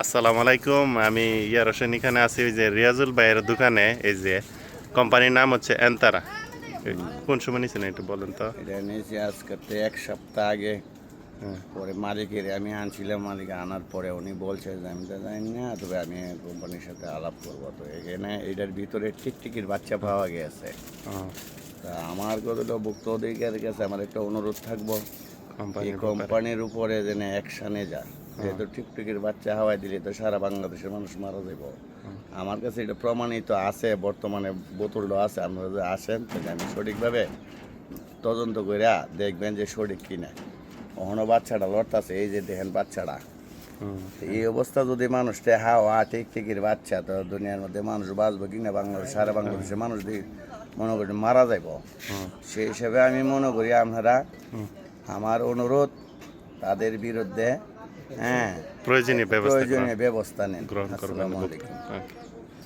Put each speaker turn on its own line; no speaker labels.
আসসালামু আলাইকুম। আমি ইয়ার হোসেন এখানে আছি ওই যে রিয়াজুল ভাইয়ের দোকানে। এই যে কোম্পানির নাম হচ্ছে এন্তারা। কোন সময় নিয়েছেন একটু বলেন তো।
এটা নিয়েছি আজকে তো এক সপ্তাহ আগে।
হ্যাঁ,
পরে মালিকের আমি আনছিলাম, মালিক আনার পরে উনি বলছে যে আমি তো জানি না, তবে আমি কোম্পানির সাথে আলাপ করবো। তো এখানে এটার ভিতরে টিকটিকির বাচ্চা পাওয়া গেছে।
হ্যাঁ,
তা আমার কতটা ভুক্ত অধিকারের কাছে আমার একটা অনুরোধ থাকবো, এই
কোম্পানির ব্যাপারে।
কোম্পানির উপরে যেন অ্যাকশানে যায়। যেহেতু টিকটিকির বাচ্চা হাওয়ায় দিলে তো সারা বাংলাদেশের মানুষ মারা যাব। আমার কাছে এটা প্রমাণিত আছে, বর্তমানে বোতলটা আছে। আপনারা যদি আসেন তাহলে আমি সঠিকভাবে তদন্ত করে দেখবেন যে সঠিক কিনা। ওখানে বাচ্চাটা লড়তাছে, এই যে দেখেন বাচ্চাটা। এই অবস্থা যদি মানুষটা হাওয়া টিকটিকির বাচ্চা, তো দুনিয়ার মধ্যে মানুষ বাঁচবো কিনা, বাংলাদেশ সারা বাংলাদেশের মানুষ দিয়ে মনে করি মারা যাইব। সেই হিসেবে আমি মনে করি আপনারা, আমার অনুরোধ, তাদের বিরুদ্ধে
প্রয়োজনীয় ব্যবস্থা
প্রয়োজনীয় ব্যবস্থা নেন।
গ্রহণ করবেন।
আসসালামু আলাইকুম।